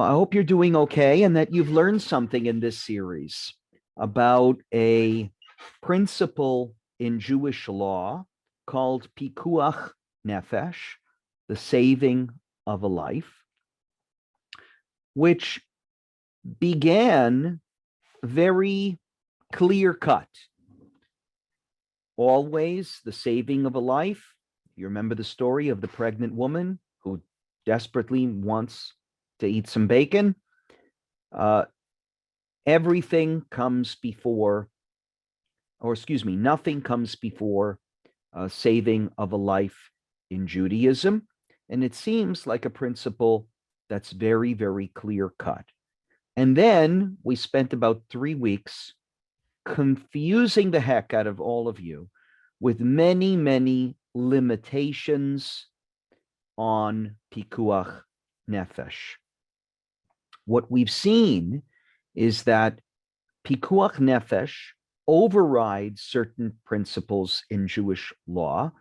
I hope you're doing okay and that you've learned something in this series about a principle in Jewish law called Pikuah Nefesh, the saving of a life, which began very clear cut. Always the saving of a life. You remember the story of the pregnant woman who desperately wants to eat some bacon. Everything comes before, nothing comes before saving of a life in Judaism. And it seems like a principle that's very, very clear cut. And then we spent about 3 weeks confusing the heck out of all of you with many, many limitations on Pikuach Nefesh. What we've seen is that Pikuach Nefesh overrides certain principles in Jewish law,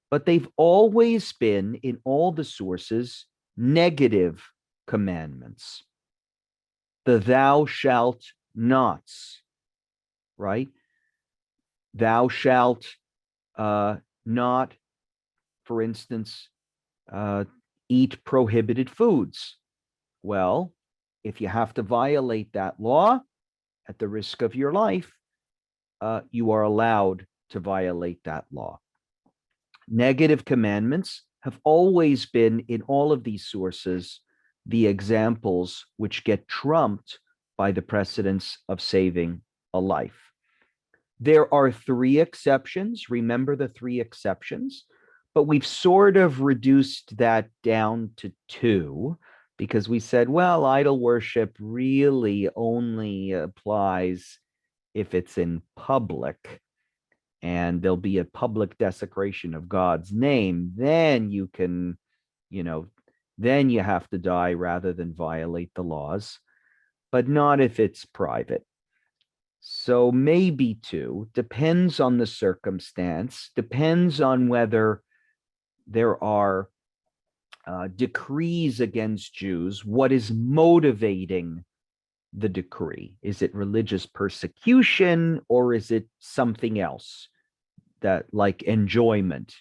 but they've always been, in all the sources, negative commandments. The thou shalt nots, right? Thou shalt not, for instance, eat prohibited foods. Well, if you have to violate that law at the risk of your life, you are allowed to violate that law. Negative commandments have always been, in all of these sources, the examples which get trumped by the precedence of saving a life. There are 3 exceptions. Remember the 3 exceptions, but we've sort of reduced that down to 2 because we said, well, idol worship really only applies if it's in public and there'll be a public desecration of God's name. Then you can, then you have to die rather than violate the laws, but not if it's private. So maybe 2, depends on the circumstance, depends on whether there are decrees against Jews. What is motivating the decree? Is it religious persecution or is it something else that, like enjoyment,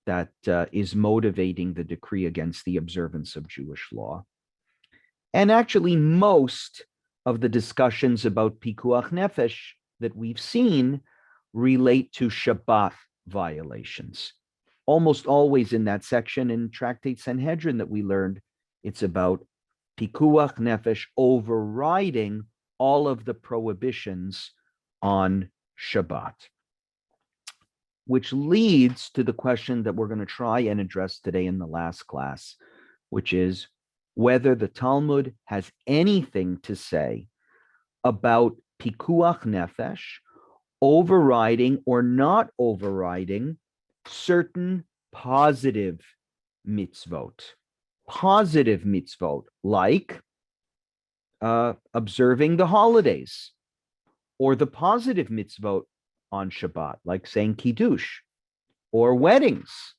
that is motivating the decree against the observance of Jewish law? And actually, most of the discussions about Pikuach Nefesh that we've seen relate to Shabbat violations. Almost always in that section in Tractate Sanhedrin that we learned, it's about Pikuach Nefesh overriding all of the prohibitions on Shabbat. Which leads to the question that we're going to try and address today in the last class, which is whether the Talmud has anything to say about Pikuach Nefesh overriding or not overriding certain positive mitzvot. Positive mitzvot, like observing the holidays, or the positive mitzvot on Shabbat, like saying Kiddush, or weddings,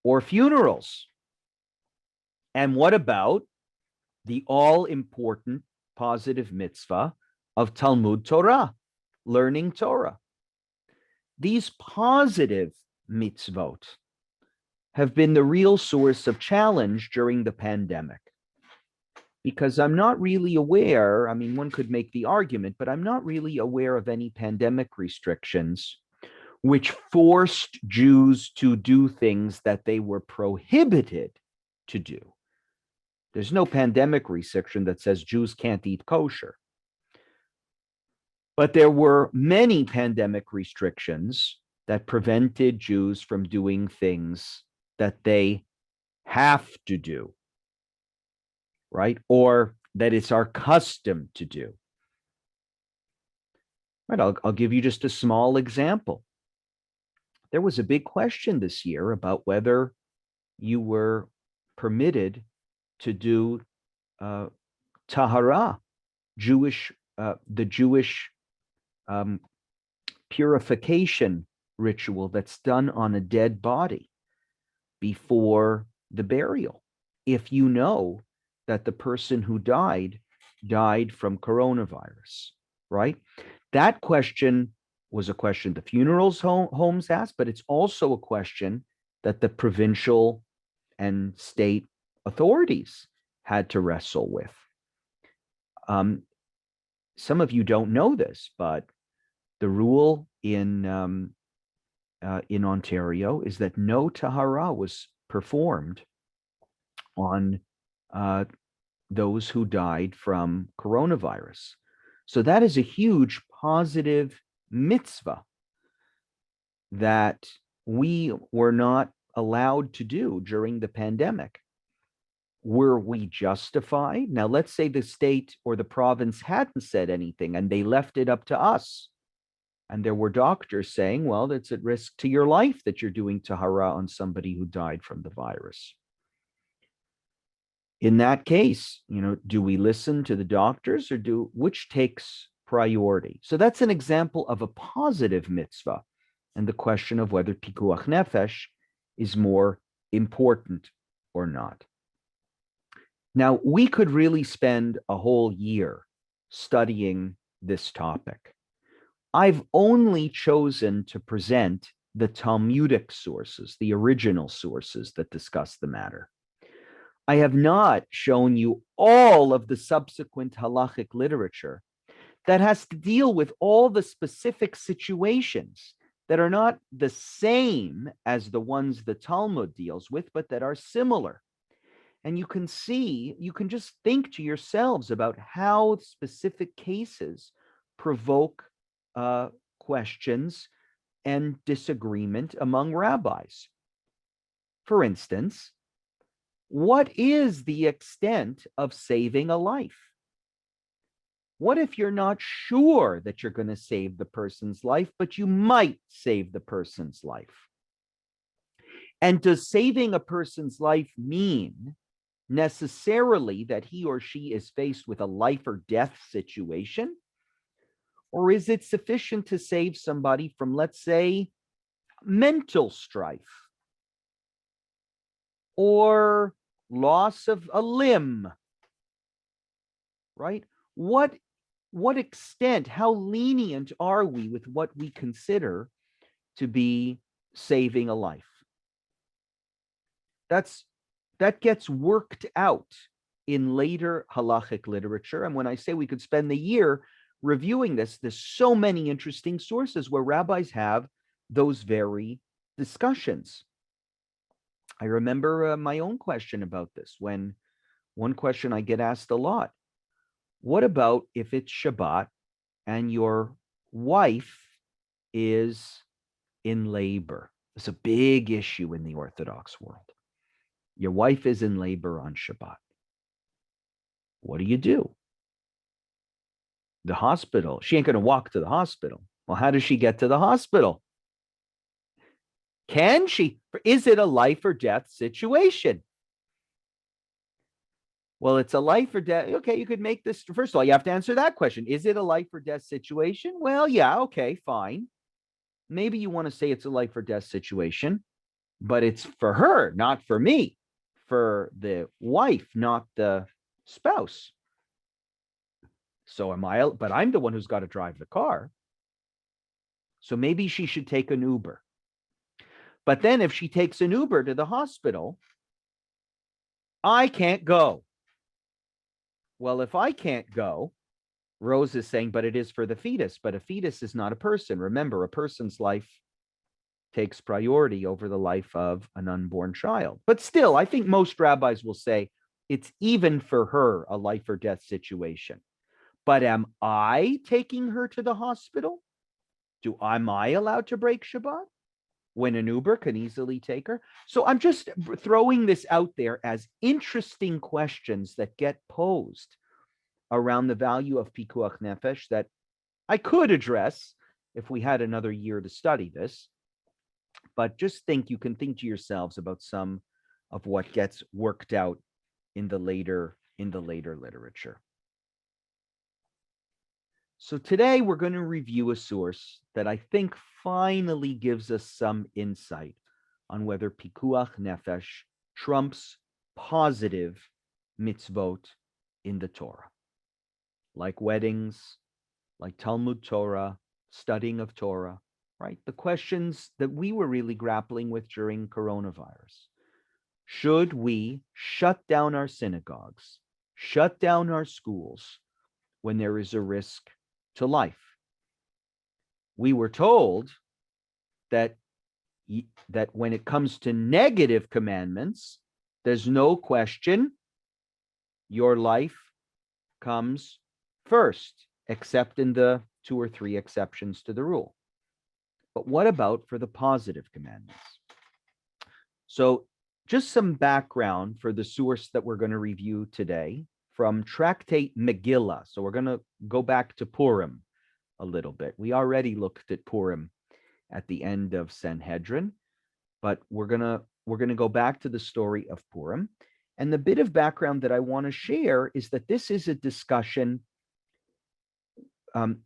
or funerals. And what about the all-important positive mitzvah of Talmud Torah, learning Torah? These positive mitzvot have been the real source of challenge during the pandemic. Because I'm not really aware, one could make the argument, but I'm not really aware of any pandemic restrictions which forced Jews to do things that they were prohibited to do. There's no pandemic restriction that says Jews can't eat kosher. But there were many pandemic restrictions that prevented Jews from doing things that they have to do, right? Or that it's our custom to do. Right, I'll give you just a small example. There was a big question this year about whether you were permitted to do tahara, the Jewish purification ritual that's done on a dead body before the burial. If you know that the person who died from coronavirus, right? That question was a question the funerals homes asked, but it's also a question that the provincial and state authorities had to wrestle with. Some of you don't know this, but the rule in Ontario is that no tahara was performed on those who died from coronavirus. So that is a huge positive mitzvah that we were not allowed to do during the pandemic. Were we justified? Now, let's say the state or the province hadn't said anything and they left it up to us. And there were doctors saying, well, it's at risk to your life that you're doing tahara on somebody who died from the virus. In that case, do we listen to the doctors or which takes priority? So that's an example of a positive mitzvah and the question of whether Pikuach Nefesh is more important or not. Now, we could really spend a whole year studying this topic. I've only chosen to present the Talmudic sources, the original sources that discuss the matter. I have not shown you all of the subsequent halachic literature that has to deal with all the specific situations that are not the same as the ones the Talmud deals with, but that are similar. And you can just think to yourselves about how specific cases provoke questions and disagreement among rabbis. For instance, what is the extent of saving a life? What if you're not sure that you're going to save the person's life, but you might save the person's life? And does saving a person's life mean necessarily that he or she is faced with a life or death situation? Or is it sufficient to save somebody from, let's say, mental strife or loss of a limb, right? What extent, how lenient are we with what we consider to be saving a life? That gets worked out in later halachic literature. And when I say we could spend the year reviewing this, there's so many interesting sources where rabbis have those very discussions. I remember my own question about this, when one question I get asked a lot: what about if it's Shabbat and your wife is in labor? It's a big issue in the Orthodox world. Your wife is in labor on Shabbat. What do? The hospital. She ain't going to walk to the hospital. Well, how does she get to the hospital? Can she? Is it a life or death situation? Well, it's a life or death. Okay, you could make this. First of all, you have to answer that question. Is it a life or death situation? Well, yeah, okay, fine. Maybe you want to say it's a life or death situation, but it's for her, not for me. For the wife, not the spouse. So but I'm the one who's got to drive the car. So maybe she should take an Uber. But then if she takes an Uber to the hospital, I can't go. Well, if I can't go, Rose is saying, but it is for the fetus. But a fetus is not a person. Remember, a person's life takes priority over the life of an unborn child. But still, I think most rabbis will say it's even for her a life or death situation. But am I taking her to the hospital? Am I allowed to break Shabbat when an Uber can easily take her? So I'm just throwing this out there as interesting questions that get posed around the value of Pikuach Nefesh that I could address if we had another year to study this. But just you can think to yourselves about some of what gets worked out in the later literature. So today we're going to review a source that I think finally gives us some insight on whether Pikuach Nefesh trumps positive mitzvot in the Torah, like weddings, like Talmud Torah, studying of Torah, right? The questions that we were really grappling with during coronavirus. Should we shut down our synagogues, shut down our schools when there is a risk to life? We were told that when it comes to negative commandments, there's no question your life comes first, except in the 2 or 3 exceptions to the rule. But what about for the positive commandments? So just some background for the source that we're going to review today from Tractate Megillah. So we're going to go back to Purim a little bit. We already looked at Purim at the end of Sanhedrin, but we're going to go back to the story of Purim. And the bit of background that I want to share is that this is a discussion that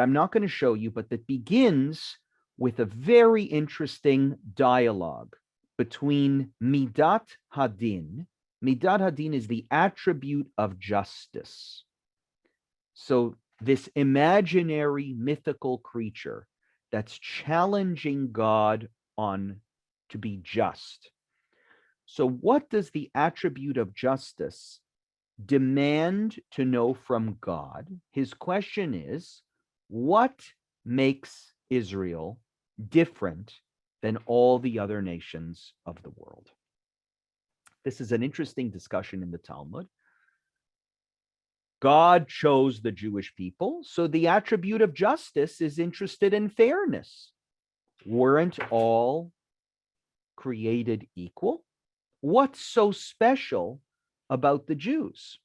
I'm not going to show you, but that begins with a very interesting dialogue between Midat Hadin. Midat Hadin is the attribute of justice. So this imaginary mythical creature that's challenging God on to be just. So what does the attribute of justice demand to know from God? His question is, what makes Israel different than all the other nations of the world? This is an interesting discussion in the Talmud. God chose the Jewish people, so the attribute of justice is interested in fairness. Weren't all created equal? What's so special about the Jews?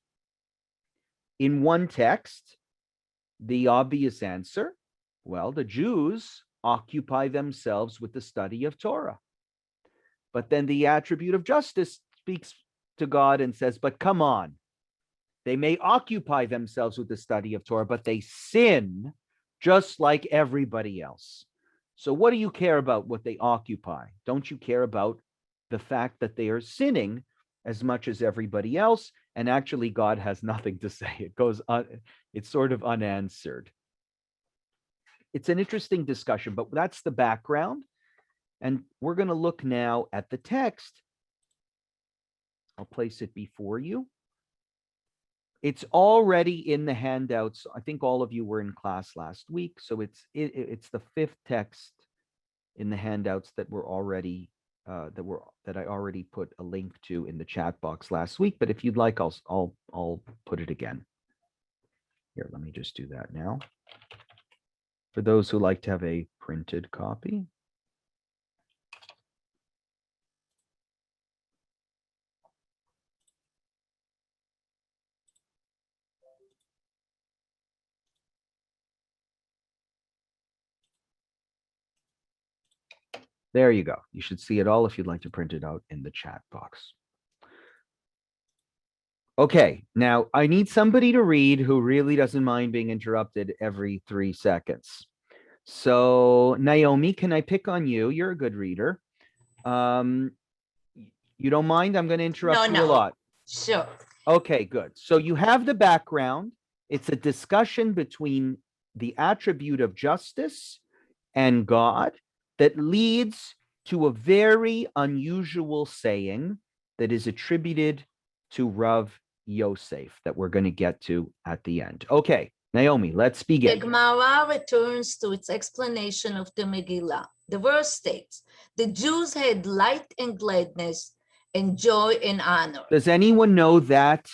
In one text, the obvious answer, well, the Jews occupy themselves with the study of Torah. But then the attribute of justice speaks to God and says, but come on, they may occupy themselves with the study of Torah, but they sin just like everybody else. So what do you care about what they occupy? Don't you care about the fact that they are sinning as much as everybody else? And actually, God has nothing to say. It goes on, it's sort of unanswered. It's an interesting discussion, but that's the background. And we're going to look now at the text. I'll place it before you. It's already in the handouts. I think all of you were in class last week. So it's the 5th text in the handouts that were already that I already put a link to in the chat box last week. But if you'd like, I'll put it again. Here, let me just do that now. For those who like to have a printed copy. There you go. You should see it all if you'd like to print it out in the chat box. Okay, now I need somebody to read who really doesn't mind being interrupted every 3 seconds. So Naomi, can I pick on you? You're a good reader. You don't mind? I'm going to interrupt you a lot. Sure. Okay, good. So you have the background. It's a discussion between the attribute of justice and God that leads to a very unusual saying that is attributed to Rav Yosef that we're going to get to at the end. Okay, Naomi, let's begin. The Gemara returns to its explanation of the Megillah. The verse states, the Jews had light and gladness and joy and honor. Does anyone know that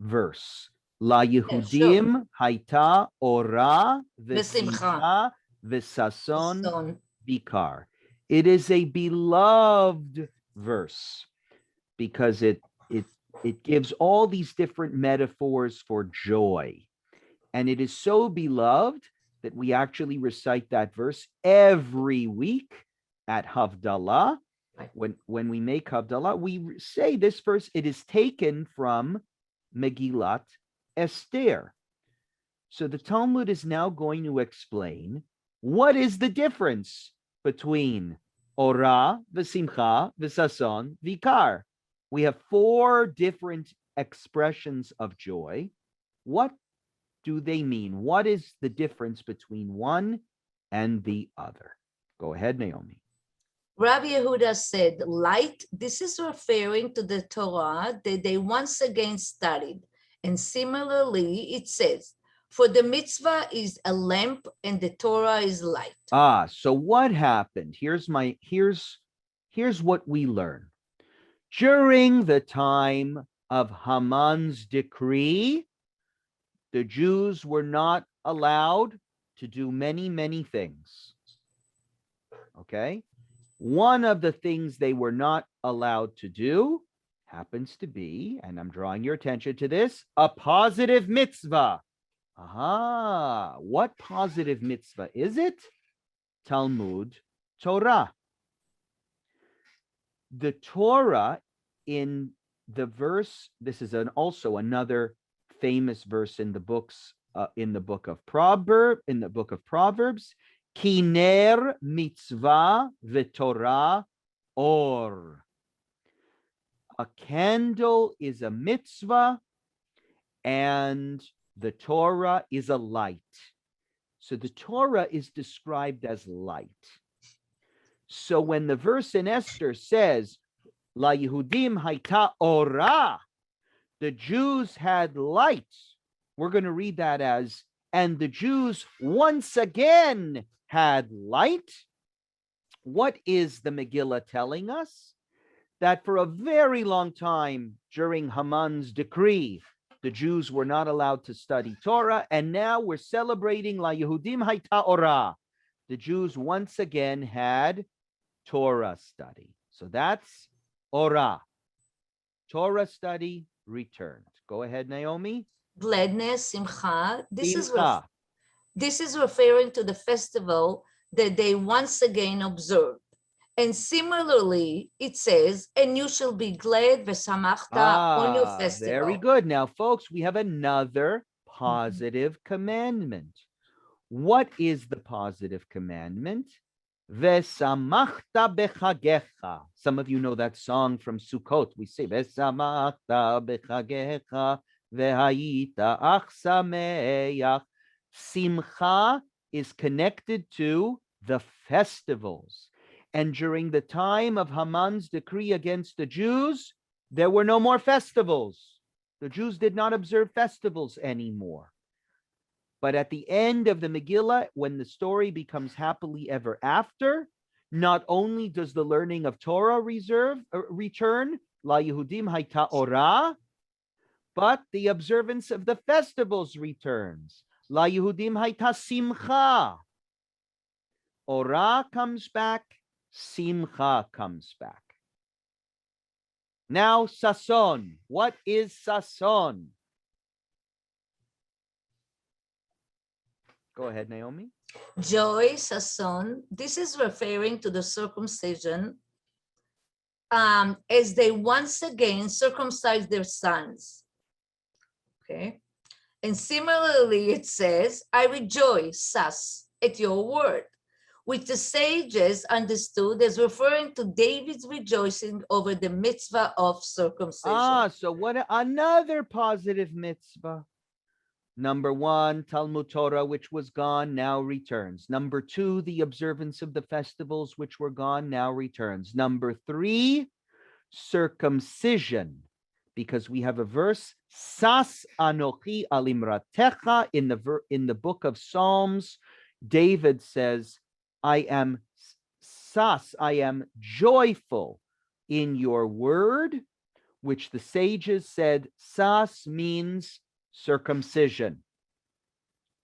verse? La Yehudim Haita Ora V'Simcha V'Sason Vikar. It is a beloved verse because it gives all these different metaphors for joy. And it is so beloved that we actually recite that verse every week at Havdalah. When we make Havdalah, we say this verse, it is taken from Megillat Esther. So the Talmud is now going to explain what is the difference between Ora, V'Simcha, V'Sason, Vikar. We have four different expressions of joy. What do they mean? What is the difference between one and the other? Go ahead, Naomi. Rabbi Yehuda said, light, this is referring to the Torah that they once again studied. And similarly, it says, for the mitzvah is a lamp and the Torah is light. So what happened? Here's what we learn. During the time of Haman's decree, the Jews were not allowed to do many, many things. Okay? One of the things they were not allowed to do happens to be, and I'm drawing your attention to this, a positive mitzvah. Aha, what positive mitzvah is it? Talmud Torah. The Torah in the verse, this is also another famous verse in the book of Proverbs, Kiner mitzvah v'torah or. A candle is a mitzvah and the Torah is a light. So the Torah is described as light. So when the verse in Esther says, La Yehudim haita ora, the Jews had light, we're going to read that as, and the Jews once again had light. What is the Megillah telling us? That for a very long time during Haman's decree, the Jews were not allowed to study Torah, and now we're celebrating La Yehudim haita ora. The Jews once again had Torah study. So that's ora. Torah study returned. Go ahead, Naomi. Gladness, simcha. This Simcha. is referring to the festival that they once again observed. And similarly, it says, and you shall be glad v'samachta on your festival. Very good. Now, folks, we have another positive commandment. What is the positive commandment? V'samachta bechagecha. Some of you know that song from Sukkot. We say, V'samachta bechagecha v'hayita ach sameach. Simcha is connected to the festivals. And during the time of Haman's decree against the Jews, there were no more festivals. The Jews did not observe festivals anymore. But at the end of the Megillah, when the story becomes happily ever after, not only does the learning of Torah return, La Yehudim haita ora, but the observance of the festivals returns. La Yehudim haita simcha. Ora comes back, simcha comes back. Now, sason. What is sason? Go ahead, Naomi. Joy, sason. This is referring to the circumcision as they once again circumcised their sons. Okay. And similarly, it says, I rejoice, sas, at your word, which the sages understood as referring to David's rejoicing over the mitzvah of circumcision. So what another positive mitzvah? Number one, Talmud Torah, which was gone, now returns. Number two, the observance of the festivals, which were gone, now returns. Number three, circumcision, because we have a verse, Sas anochi alimratecha, in the book of Psalms. David says, I am joyful in your word, which the sages said, Sas means circumcision.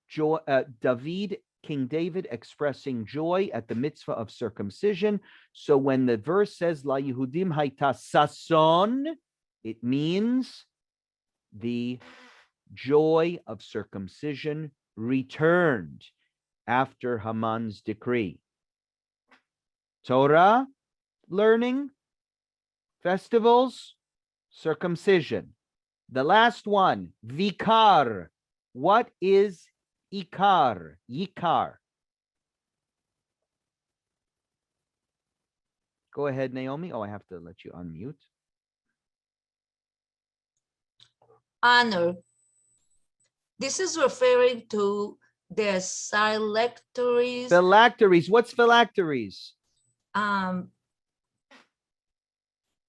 King David expressing joy at the mitzvah of circumcision. So when the verse says, La Yehudim haita sason, it means the joy of circumcision returned after Haman's decree. Torah, learning, festivals, circumcision. The last one, vikar. What is ikar? Yikar. Go ahead, Naomi. Oh, I have to let you unmute. honor. This is referring to their phylacteries. Phylacteries. What's phylacteries? The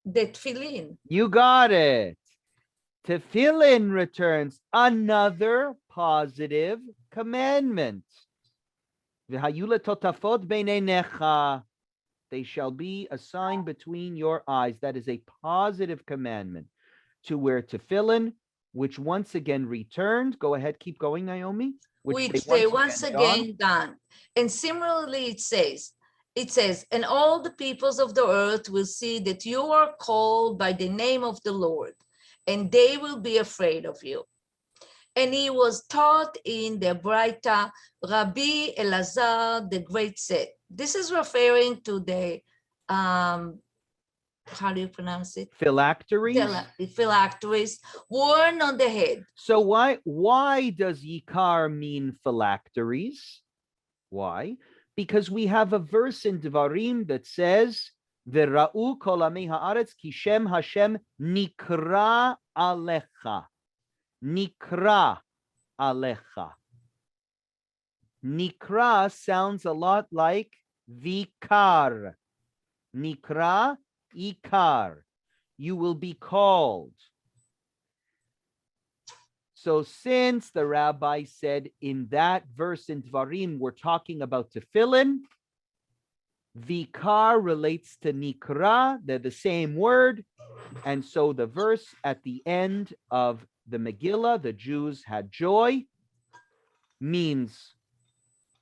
tefillin. You got it. Tefillin returns another positive commandment. They shall be a sign between your eyes. That is a positive commandment to wear tefillin, which once again returned. Go ahead, keep going, Naomi. Which they once again done. And similarly, it says, and all the peoples of the earth will see that you are called by the name of the Lord, and they will be afraid of you. And he was taught in the Braita, Rabbi Elazar the Great said. This is referring to the, how do you pronounce it? Phylacteries. Phylacteries worn on the head. So why does Yikar mean phylacteries? Why? Because we have a verse in Devarim that says, "V'ra'u kol amei haaretz ki shem Hashem nikra alecha." Nikra alecha. Nikra sounds a lot like vikar. Nikra, ikar. You will be called. So since the rabbi said in that verse in Dvarim, we're talking about tefillin, vikar relates to nikra. They're the same word. And so the verse at the end of the Megillah, the Jews had joy, means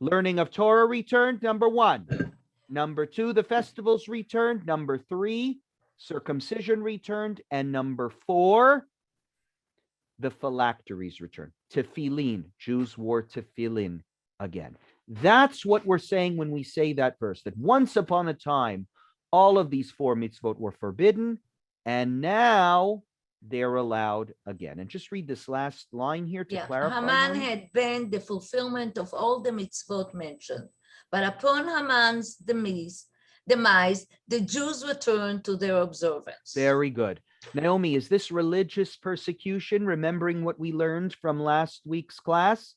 learning of Torah returned, number 1. Number 2, the festivals returned. Number 3, circumcision returned. And number 4, the phylacteries returned. Tefillin, Jews wore tefillin again. That's what we're saying when we say that verse, that once upon a time, all of these 4 mitzvot were forbidden, and now they're allowed again. And just read this last line here to clarify. Haman had banned the fulfillment of all the mitzvot mentioned, but upon Haman's demise, the Jews returned to their observance. Very good. Naomi, is this religious persecution, remembering what we learned from last week's class?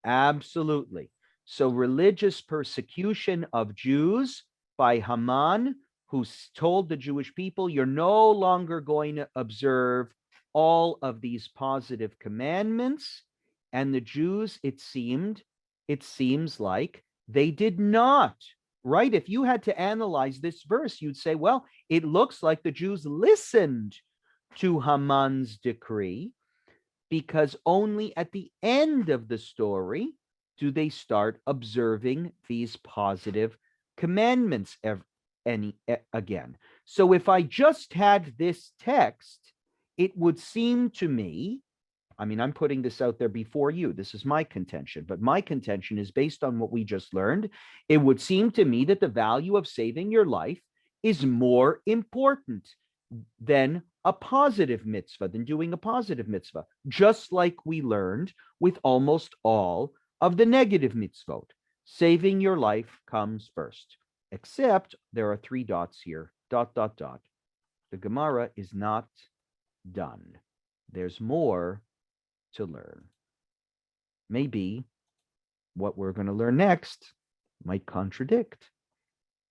Absolutely. So religious persecution of Jews by Haman, who told the Jewish people, you're no longer going to observe all of these positive commandments. And the Jews, it seems like they did not, right? If you had to analyze this verse, you'd say, well, it looks like the Jews listened to Haman's decree, because only at the end of the story do they start observing these positive commandments again. So if I just had this text, it would seem to me, I mean, I'm putting this out there before you. This is my contention, but my contention is based on what we just learned. It would seem to me that the value of saving your life is more important than a positive mitzvah, than doing a positive mitzvah, just like we learned with almost all of the negative mitzvot. Saving your life comes first, except there are 3 dots here, ... The Gemara is not done. There's more to learn. Maybe what we're going to learn next might contradict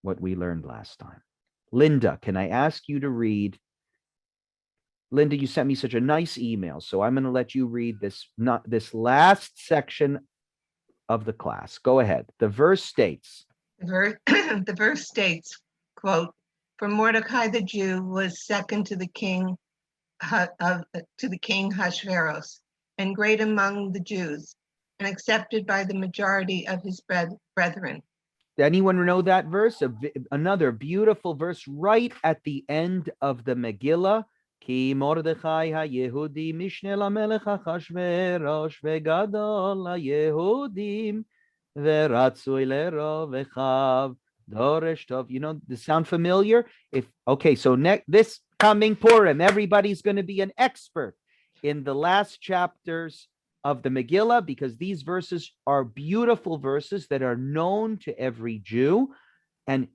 what we learned last time. Linda, can I ask you to read? Linda, you sent me such a nice email, so I'm going to let you read this last section of the class. Go ahead. The verse states. The verse states, quote, "For Mordecai the Jew was second to the king Hashveros, and great among the Jews, and accepted by the majority of his brethren." Anyone know that verse? Another beautiful verse right at the end of the Megillah. Ki Mordechai ha-Yehudi mishne lamelech Achashverosh vegadol ha-Yehudim veratzui lerov echav doresh tov. You know, does sound familiar? So this coming Purim, everybody's going to be an expert in the last chapters of the Megillah, because these verses are beautiful verses that are known to every Jew, and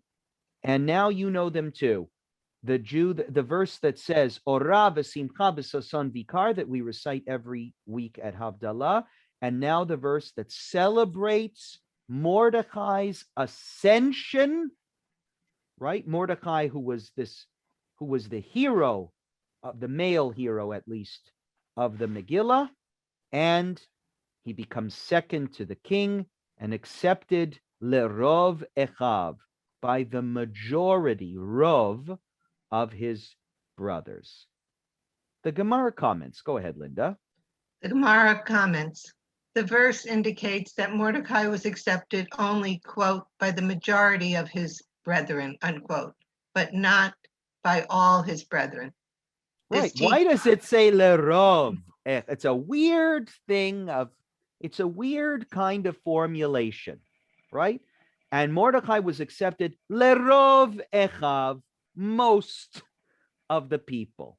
now you know them too. the verse that says Ora v'simcha b'sason vikar, that we recite every week at Havdalah, and now the verse that celebrates Mordecai's ascension, right? Mordecai, who was the hero, the male hero at least, of the Megillah, and he becomes second to the king and accepted lerov echav, by the majority, rov, of his brothers. The Gemara comments. Go ahead, Linda. The Gemara comments, the verse indicates that Mordecai was accepted only, quote, by the majority of his brethren, unquote, but not by all his brethren. Right. Why does it say lerov? It's a weird it's a weird kind of formulation, right? And Mordecai was accepted lerov echav, most of the people.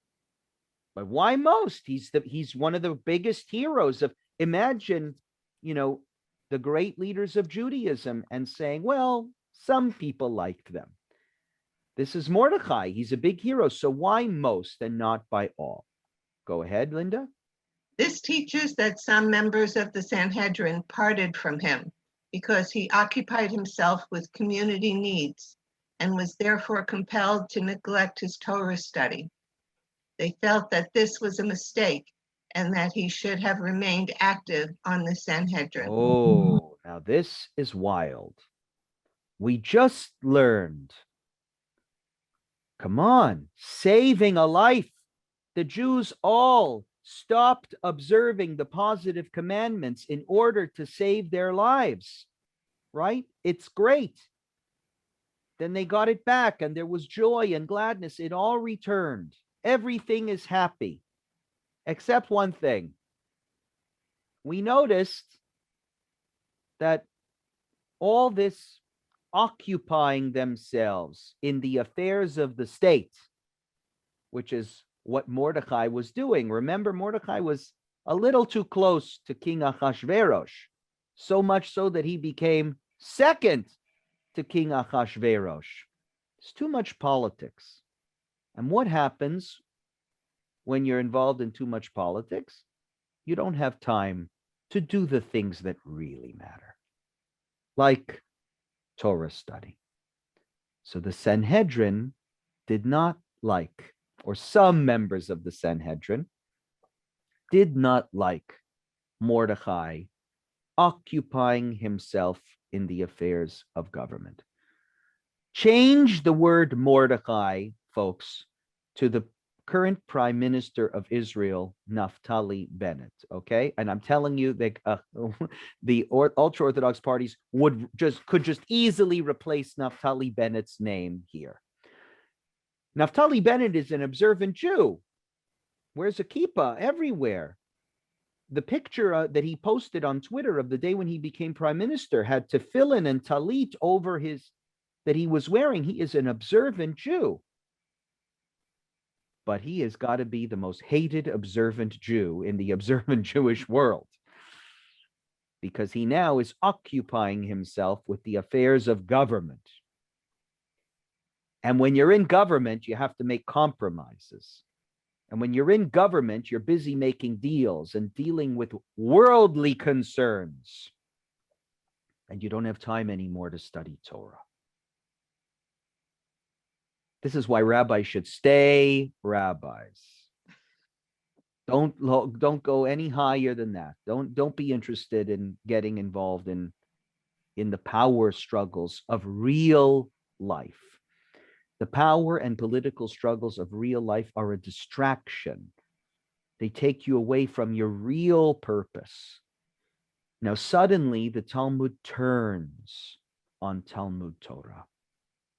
But why most? He's one of the biggest heroes of, imagine, the great leaders of Judaism and saying, well, some people liked them. This is Mordecai. He's a big hero. So why most and not by all? Go ahead, Linda. This teaches that some members of the Sanhedrin parted from him because he occupied himself with community needs and was therefore compelled to neglect his Torah study. They felt that this was a mistake and that he should have remained active on the Sanhedrin. Oh, now this is wild. We just learned, come on, saving a life. The Jews all stopped observing the positive commandments in order to save their lives, right? It's great. Then they got it back and there was joy and gladness. It all returned. Everything is happy, except one thing. We noticed that all this occupying themselves in the affairs of the state, which is what Mordecai was doing. Remember, Mordecai was a little too close to King Achashverosh, so much so that he became second to King Achashverosh. It's too much politics. And what happens when you're involved in too much politics? You don't have time to do the things that really matter, like Torah study. So the Sanhedrin did not like, or some members of the Sanhedrin did not like Mordecai occupying himself in the affairs of government. Change the word Mordecai, folks, to the current Prime Minister of Israel, Naftali Bennett, okay? And I'm telling you that the ultra-Orthodox parties could just easily replace Naftali Bennett's name here. Naftali Bennett is an observant Jew. Wears a kippah everywhere. The picture that he posted on Twitter of the day when he became prime minister had tefillin and talit over that he was wearing. He is an observant Jew. But he has got to be the most hated observant Jew in the observant Jewish world, because he now is occupying himself with the affairs of government. And when you're in government, you have to make compromises. And when you're in government, you're busy making deals and dealing with worldly concerns. And you don't have time anymore to study Torah. This is why rabbis should stay rabbis. Don't go any higher than that. Don't be interested in getting involved in the power struggles of real life. The power and political struggles of real life are a distraction. They take you away from your real purpose. Now, suddenly, the Talmud turns on Talmud Torah.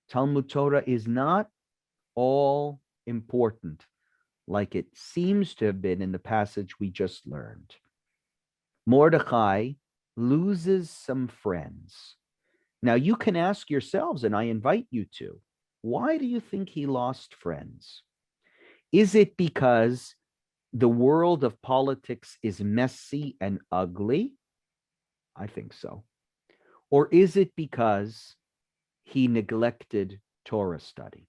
Talmud Torah is not all important like it seems to have been in the passage we just learned. Mordecai loses some friends. Now, you can ask yourselves, and I invite you to, why do you think he lost friends? Is it because the world of politics is messy and ugly? I think so. Or is it because he neglected Torah study?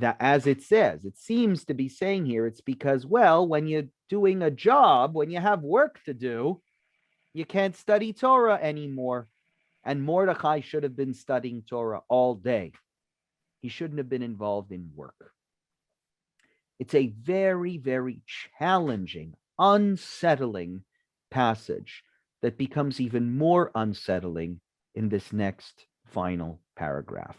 that, as it says, it seems to be saying here, it's because, well, when you're doing a job, when you have work to do, you can't study Torah anymore. And Mordechai should have been studying Torah all day. He shouldn't have been involved in work. It's a very, very challenging, unsettling passage that becomes even more unsettling in this next final paragraph.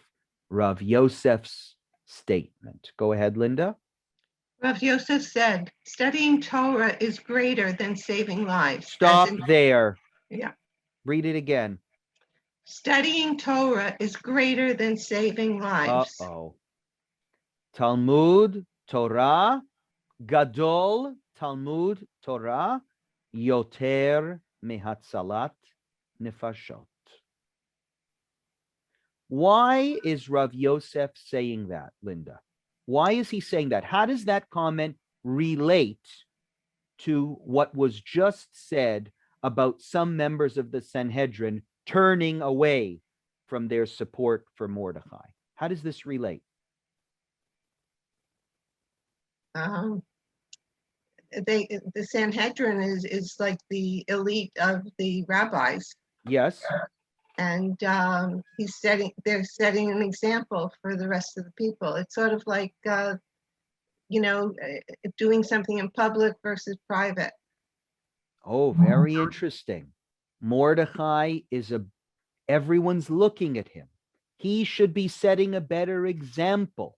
Rav Yosef's statement. Go ahead, Linda. Rav Yosef said, studying Torah is greater than saving lives. Stop there. Yeah. Read it again. Studying Torah is greater than saving lives. Uh-oh. Talmud Torah, Gadol Talmud Torah, Yoter mehatzalat nefashot. Why is Rav Yosef saying that, Linda? Why is he saying that? How does that comment relate to what was just said about some members of the Sanhedrin turning away from their support for Mordechai? How does this relate? The Sanhedrin is like the elite of the rabbis. Yes. And they're setting an example for the rest of the people. It's sort of like, doing something in public versus private. Oh, very interesting. Mordechai everyone's looking at him. He should be setting a better example.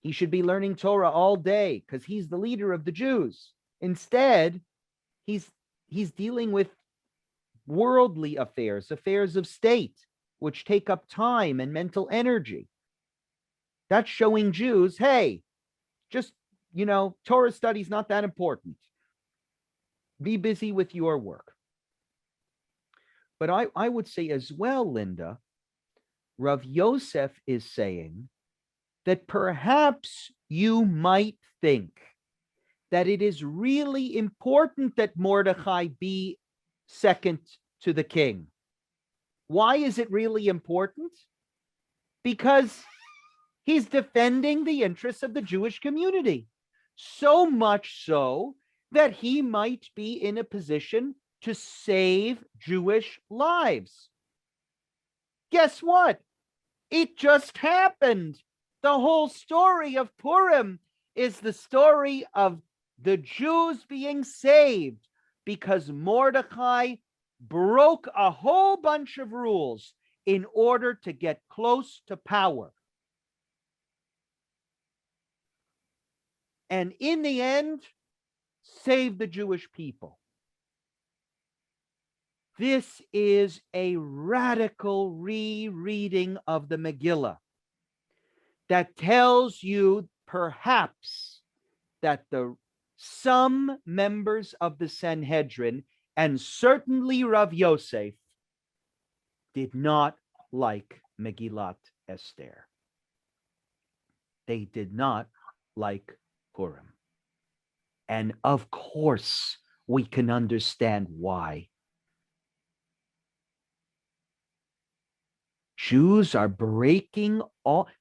He should be learning Torah all day because he's the leader of the Jews. Instead, he's dealing with worldly affairs, affairs of state, which take up time and mental energy. That's showing Jews, hey, just, Torah study's not that important. Be busy with your work. But I would say as well, Linda, Rav Yosef is saying that perhaps you might think that it is really important that Mordechai be second to the king. Why is it really important? Because he's defending the interests of the Jewish community. So much so that he might be in a position to save Jewish lives. Guess what? It just happened. The whole story of Purim is the story of the Jews being saved because Mordechai broke a whole bunch of rules in order to get close to power. And in the end, save the Jewish people. This is a radical rereading of the Megillah that tells you perhaps that some members of the Sanhedrin, and certainly Rav Yosef, did not like Megillat Esther. They did not like Purim. And of course, we can understand why. Jews are breaking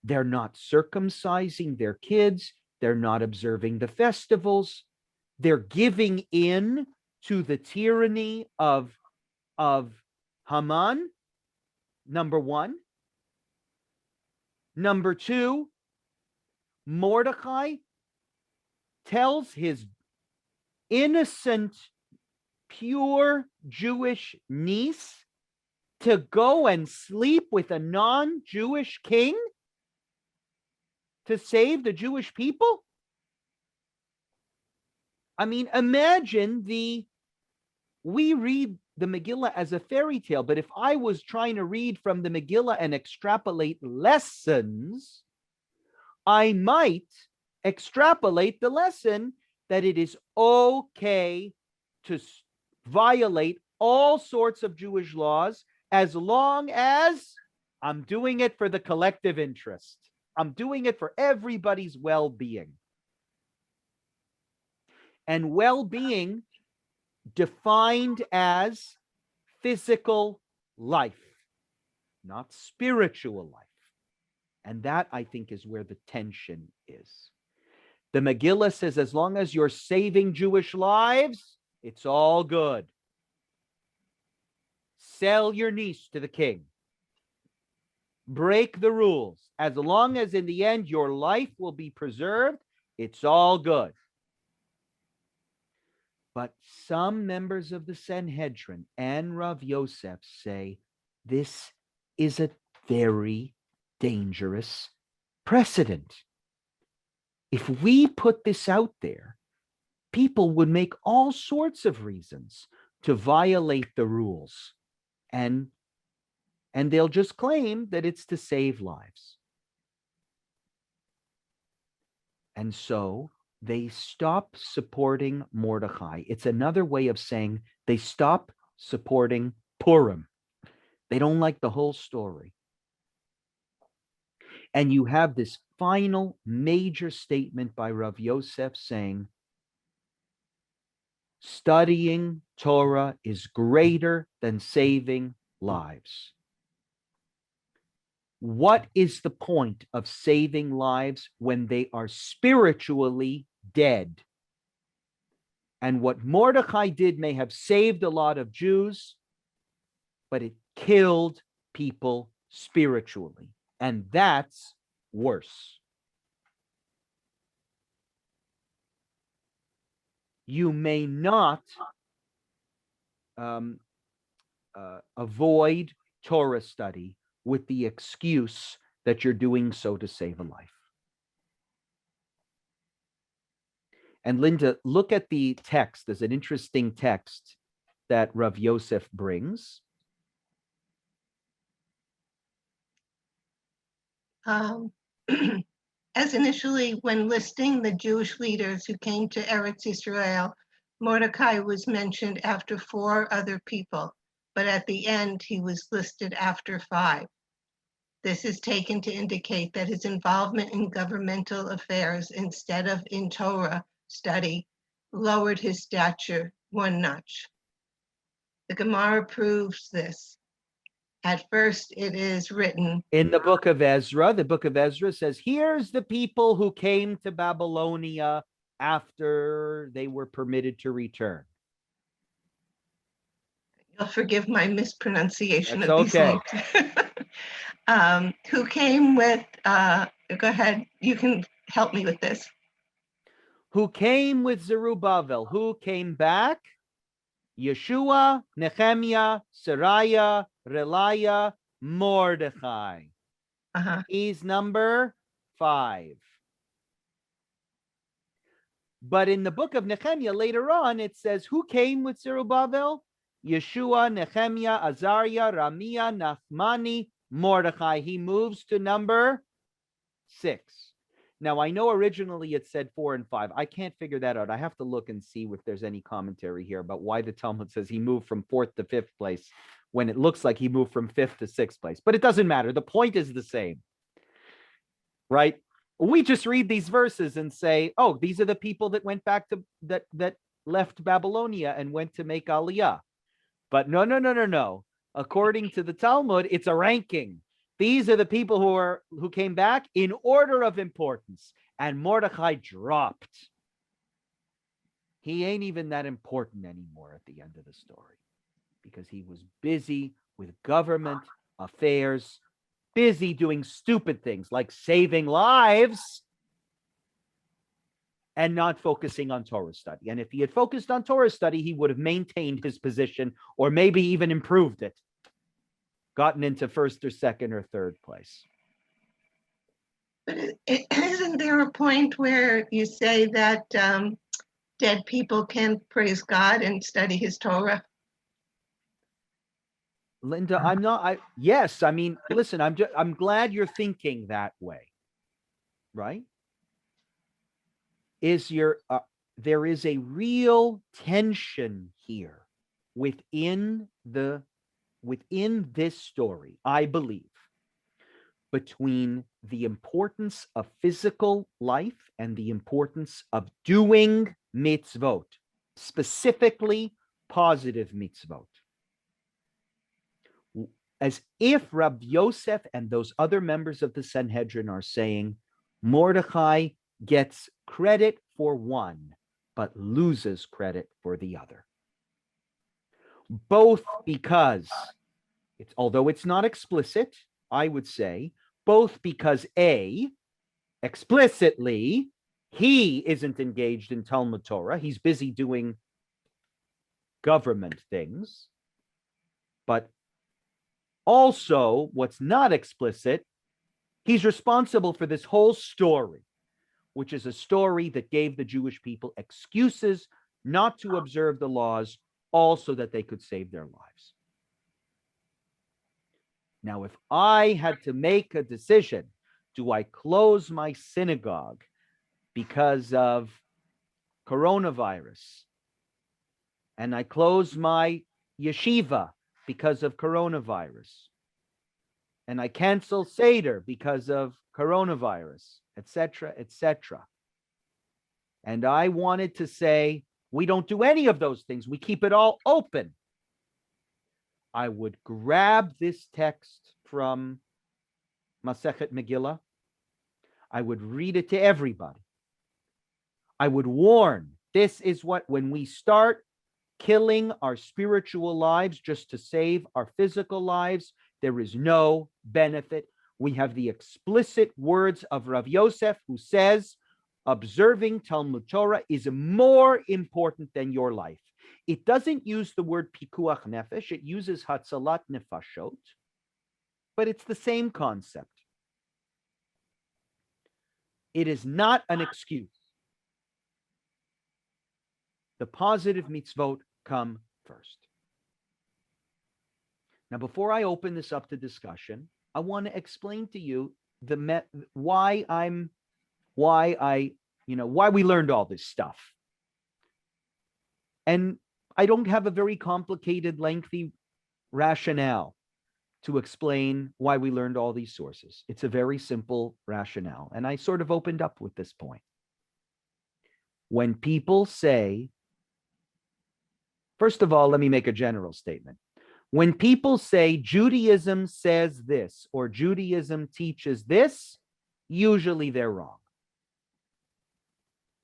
they're not circumcising their kids. They're not observing the festivals. They're giving in to the tyranny of Haman, number one. Number two, Mordechai tells his innocent, pure Jewish niece to go and sleep with a non-Jewish king to save the Jewish people? I mean, imagine we read the Megillah as a fairy tale, but if I was trying to read from the Megillah and extrapolate lessons, I might extrapolate the lesson that it is okay to violate all sorts of Jewish laws as long as I'm doing it for the collective interest. I'm doing it for everybody's well-being. And well-being defined as physical life, not spiritual life. And that, I think, is where the tension is. The Megillah says, as long as you're saving Jewish lives, it's all good. Sell your niece to the king. Break the rules. As long as in the end your life will be preserved, it's all good. But some members of the Sanhedrin and Rav Yosef say this is a very dangerous precedent. If we put this out there, people would make all sorts of reasons to violate the rules, and they'll just claim that it's to save lives. And so they stop supporting Mordechai. It's another way of saying they stop supporting Purim. They don't like the whole story. And you have this final major statement by Rav Yosef saying, studying Torah is greater than saving lives. What is the point of saving lives when they are spiritually dead? And what Mordechai did may have saved a lot of Jews, but it killed people spiritually. And that's worse. You may not avoid Torah study with the excuse that you're doing so to save a life. And Linda, look at the text. There's an interesting text that Rav Yosef brings. As initially, when listing the Jewish leaders who came to Eretz Israel, Mordecai was mentioned after 4 other people, but at the end he was listed after 5. This is taken to indicate that his involvement in governmental affairs instead of in Torah study lowered his stature 1 notch. The Gemara proves this. At first, it is written in the book of Ezra. The book of Ezra says, here's the people who came to Babylonia after they were permitted to return. You'll forgive my mispronunciation That's of these okay. names. Who came with, go ahead, you can help me with this. Who came with Zerubbabel? Who came back? Yeshua, Nehemiah, Sariah, Reliah, Mordechai. He's number 5. But in the book of Nehemiah, later on, it says, who came with Zerubbabel? Yeshua, Nehemiah, Azariah, Ramiah, Nathmani, Mordechai. He moves to number 6. Now, I know originally it said 4 and 5. I can't figure that out. I have to look and see if there's any commentary here about why the Talmud says he moved from 4th to 5th place when it looks like he moved from 5th to 6th place. But it doesn't matter. The point is the same, right? We just read these verses and say, oh, these are the people that went back to, that left Babylonia and went to make Aliyah. But no. According to the Talmud, it's a ranking. These are the people who came back in order of importance. And Mordechai dropped. He ain't even that important anymore at the end of the story, because he was busy with government affairs, busy doing stupid things like saving lives and not focusing on Torah study. And if he had focused on Torah study, he would have maintained his position or maybe even improved it, gotten into 1st or 2nd or 3rd place. But isn't there a point where you say that dead people can praise God and study his Torah? Linda, yes, I mean, listen, I'm glad you're thinking that way, right? There is a real tension here within this story, I believe, between the importance of physical life and the importance of doing mitzvot, specifically positive mitzvot. as if Rabbi Yosef and those other members of the Sanhedrin are saying, Mordechai gets credit for one, but loses credit for the other. Both because, although it's not explicit, I would say, both because A, explicitly, he isn't engaged in Talmud Torah. He's busy doing government things. But also, what's not explicit, he's responsible for this whole story, which is a story that gave the Jewish people excuses not to observe the laws, also that they could save their lives. Now, if I had to make a decision, do I close my synagogue because of coronavirus? And I close my yeshiva because of coronavirus. And I cancel Seder because of coronavirus, etc., etc. And I wanted to say, we don't do any of those things. We keep it all open. I would grab this text from Masechet Megillah. I would read it to everybody. I would warn, this is what, when we start killing our spiritual lives just to save our physical lives, there is no benefit. We have the explicit words of Rav Yosef, who says, observing Talmud Torah is more important than your life. It doesn't use the word Pikuah Nefesh, it uses Hatzalat Nefashot, but it's the same concept. It is not an excuse. The positive mitzvot come first. Now, before I open this up to discussion, I want to explain to you why we learned all this stuff. And I don't have a very complicated, lengthy rationale to explain why we learned all these sources. It's a very simple rationale. And I sort of opened up with this point. When people say, first of all, let me make a general statement. When people say Judaism says this or Judaism teaches this, usually they're wrong.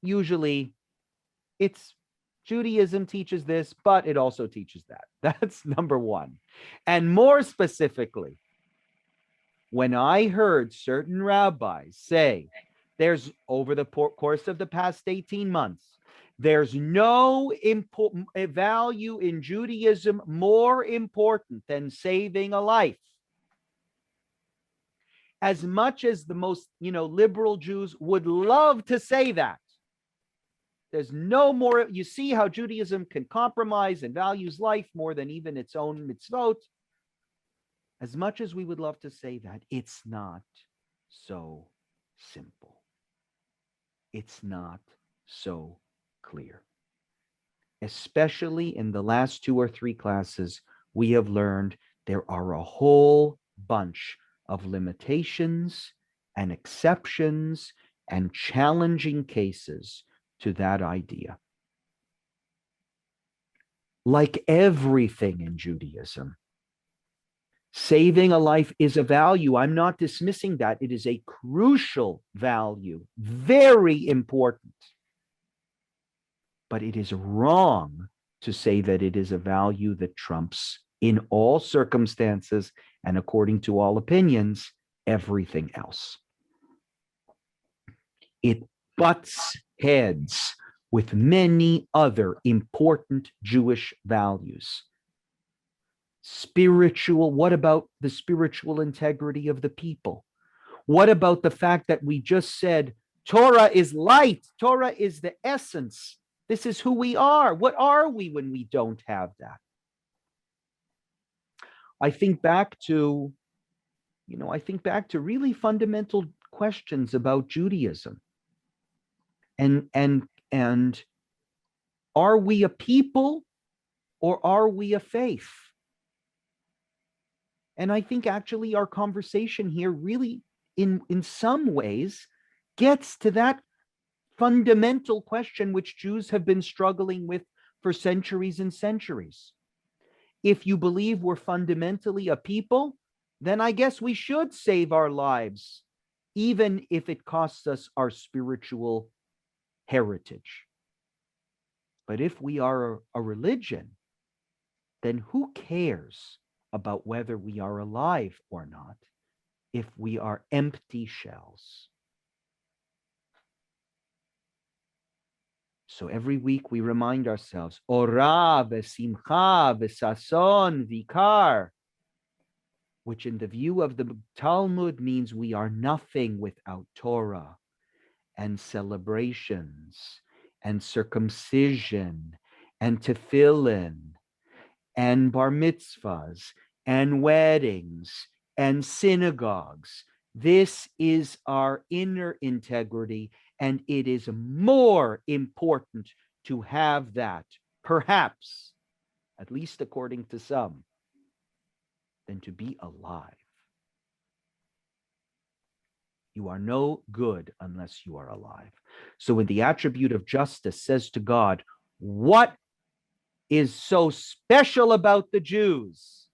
Usually it's Judaism teaches this, but it also teaches that. That's number one. And more specifically, when I heard certain rabbis say, there's over the course of the past 18 months, there's no value in Judaism more important than saving a life. As much as the most, liberal Jews would love to say that, there's no more, you see how Judaism can compromise and values life more than even its own mitzvot. As much as we would love to say that, it's not so simple. It's not so clear. Especially in the last 2 or 3 classes, we have learned there are a whole bunch of limitations and exceptions and challenging cases to that idea. Like everything in Judaism, saving a life is a value. I'm not dismissing that. It is a crucial value, very important. But it is wrong to say that it is a value that trumps, in all circumstances and according to all opinions, everything else. It butts heads with many other important Jewish values. Spiritual, what about the spiritual integrity of the people? What about the fact that we just said Torah is light, Torah is the essence. This is who we are. What are we when we don't have that? I think back to really fundamental questions about Judaism. And are we a people or are we a faith? And I think actually our conversation here really, in some ways, gets to that fundamental question which Jews have been struggling with for centuries and centuries. if you believe we're fundamentally a people, then I guess we should save our lives, even if it costs us our spiritual heritage. But if we are a religion, then who cares about whether we are alive or not if we are empty shells? So every week we remind ourselves, Ora v'simcha v'sason vikar, which in the view of the Talmud means we are nothing without Torah and celebrations and circumcision and tefillin and bar mitzvahs and weddings and synagogues. This is our inner integrity, and it is more important to have that, perhaps, at least according to some, than to be alive. You are no good unless you are alive. So when the attribute of justice says to God, what is so special about the Jews?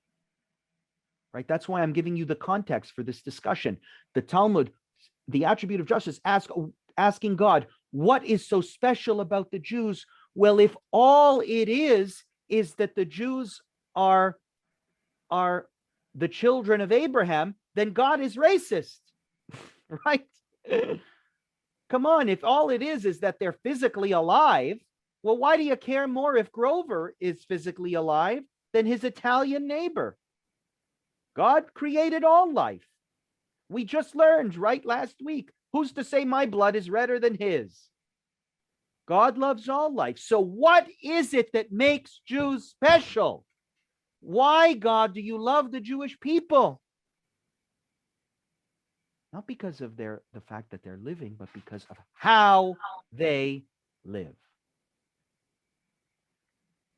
Right? That's why I'm giving you the context for this discussion. The Talmud, the attribute of justice, asking God, what is so special about the Jews? Well, if all it is that the Jews are the children of Abraham, then God is racist, right? Come on, if all it is that they're physically alive, well, why do you care more if Grover is physically alive than his Italian neighbor? God created all life. We just learned right last week. Who's to say my blood is redder than his? God loves all life. So what is it that makes Jews special? Why, God, do you love the Jewish people? Not because of the fact that they're living, but because of how they live.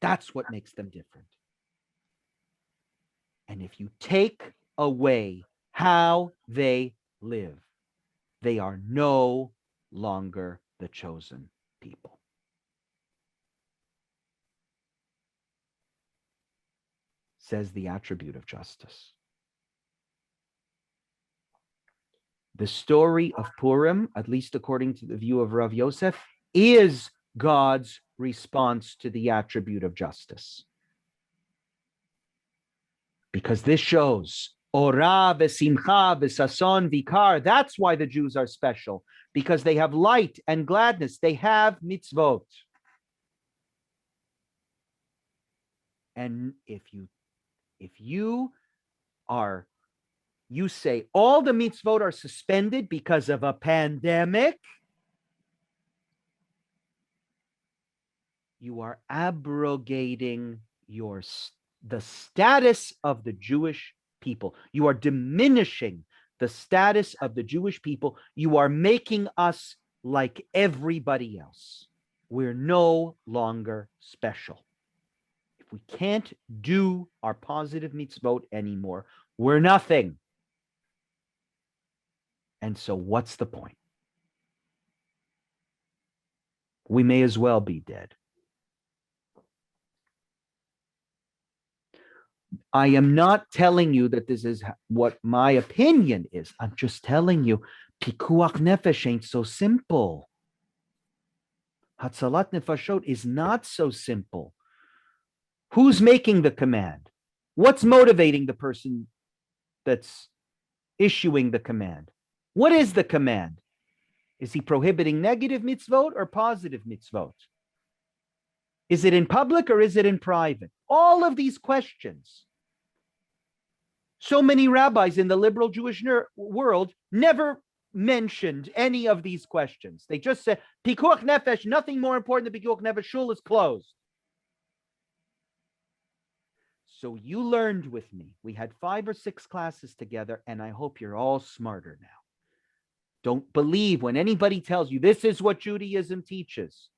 That's what makes them different. And if you take away how they live, they are no longer the chosen people. Says the attribute of justice. The story of Purim, at least according to the view of Rav Yosef, is God's response to the attribute of justice. Because this shows Ora v'simcha v'sason vikar. That's why the Jews are special, because they have light and gladness. They have mitzvot. And if you say all the mitzvot are suspended because of a pandemic, you are abrogating the status of the Jewish people. You are diminishing the status of the Jewish people. You are making us like everybody else. We're no longer special. If we can't do our positive mitzvot anymore, we're nothing. And so what's the point? We may as well be dead. I am not telling you that this is what my opinion is. I'm just telling you, Pikuah Nefesh ain't so simple. Hatzalat Nefashot is not so simple. Who's making the command? What's motivating the person that's issuing the command? What is the command? Is he prohibiting negative mitzvot or positive mitzvot? Is it in public or is it in private? All of these questions. So many rabbis in the liberal Jewish world never mentioned any of these questions. They just said, Pikuach Nefesh, nothing more important than Pikuach Nefesh, shul is closed. So you learned with me. We had 5 or 6 classes together, and I hope you're all smarter now. Don't believe when anybody tells you this is what Judaism teaches.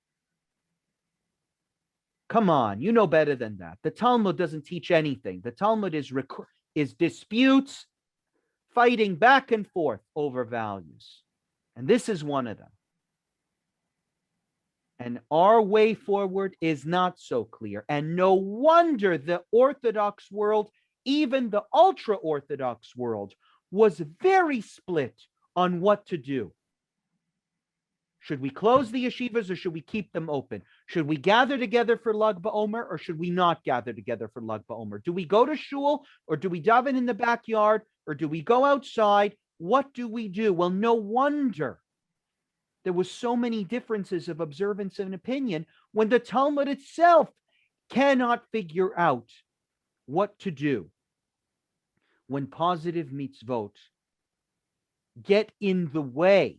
Come on, you know better than that. The Talmud doesn't teach anything. The Talmud is disputes, fighting back and forth over values. And this is one of them. And our way forward is not so clear. And no wonder the Orthodox world, even the ultra-Orthodox world, was very split on what to do. Should we close the yeshivas or should we keep them open? Should we gather together for Lag BaOmer or should we not gather together for Lag BaOmer? Do we go to shul or do we daven in the backyard or do we go outside? What do we do? Well, no wonder there was so many differences of observance and opinion when the Talmud itself cannot figure out what to do when positive mitzvot get in the way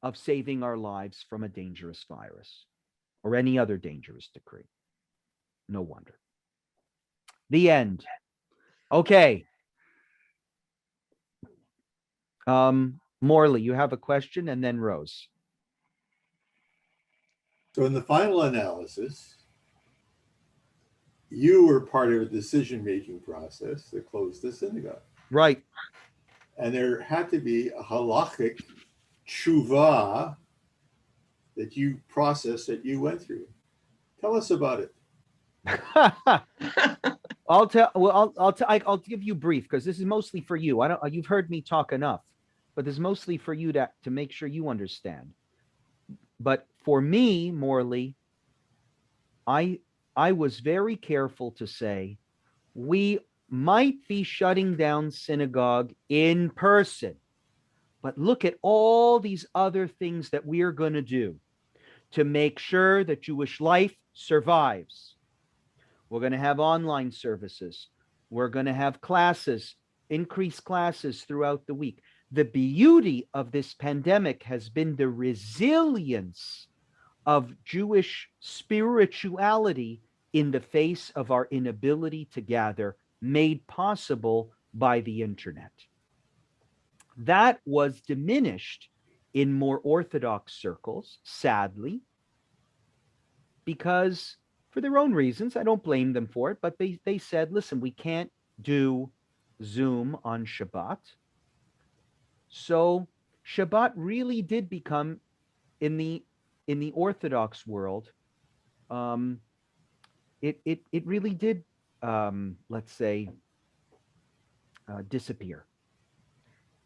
of saving our lives from a dangerous virus or any other dangerous decree. No wonder. The end. Okay. Morley, you have a question, and then Rose. So in the final analysis, you were part of a decision-making process that closed the synagogue. Right. And there had to be a halachic tshuva that you processed, that you went through. Tell us about it. I'll give you brief because this is mostly for you. You've heard me talk enough, but this is mostly for you to make sure you understand. But for me, Morley, I was very careful to say we might be shutting down synagogue in person, but look at all these other things that we are going to do to make sure that Jewish life survives. We're going to have online services. We're going to have classes, increased classes throughout the week. The beauty of this pandemic has been the resilience of Jewish spirituality in the face of our inability to gather, made possible by the internet. That was diminished in more Orthodox circles, sadly, because for their own reasons, I don't blame them for it, but they said, listen, we can't do Zoom on Shabbat. So Shabbat really did become, in the Orthodox world, it really did, let's say, disappear.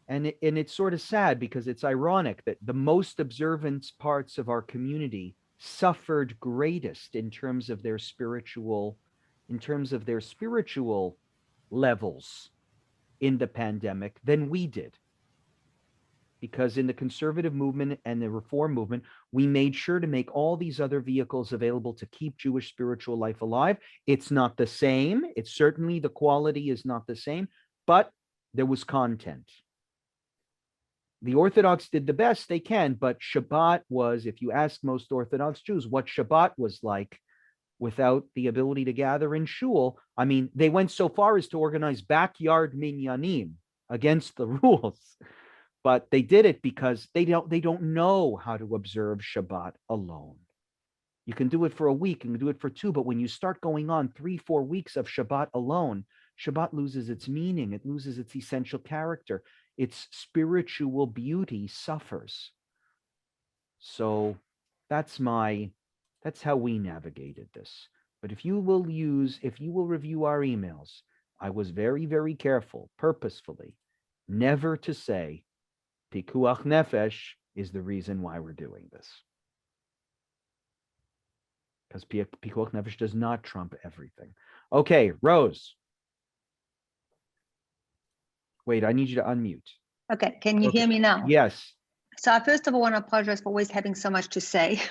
And it's sort of sad because it's ironic that the most observant parts of our community suffered greatest in terms of their spiritual levels in the pandemic than we did. Because in the conservative movement and the reform movement, we made sure to make all these other vehicles available to keep Jewish spiritual life alive. It's not the same. It's certainly, the quality is not the same, but there was content. The Orthodox did the best they can, but Shabbat was, if you ask most Orthodox Jews what Shabbat was like without the ability to gather in shul, I mean, they went so far as to organize backyard minyanim against the rules. But they did it because they don't know how to observe Shabbat alone. You can do it for a week, you can do it for 2, but when you start going on 3-4 weeks of Shabbat alone, Shabbat loses its meaning, it loses its essential character, its spiritual beauty suffers. So that's how we navigated this. But if you will review our emails, I was very, very careful, purposefully, never to say Pikuah Nefesh is the reason why we're doing this. Because Pikuach Nefesh does not trump everything. Okay, Rose. Wait, I need you to unmute. Okay, can you hear me now? Yes. So I first of all want to apologize for always having so much to say.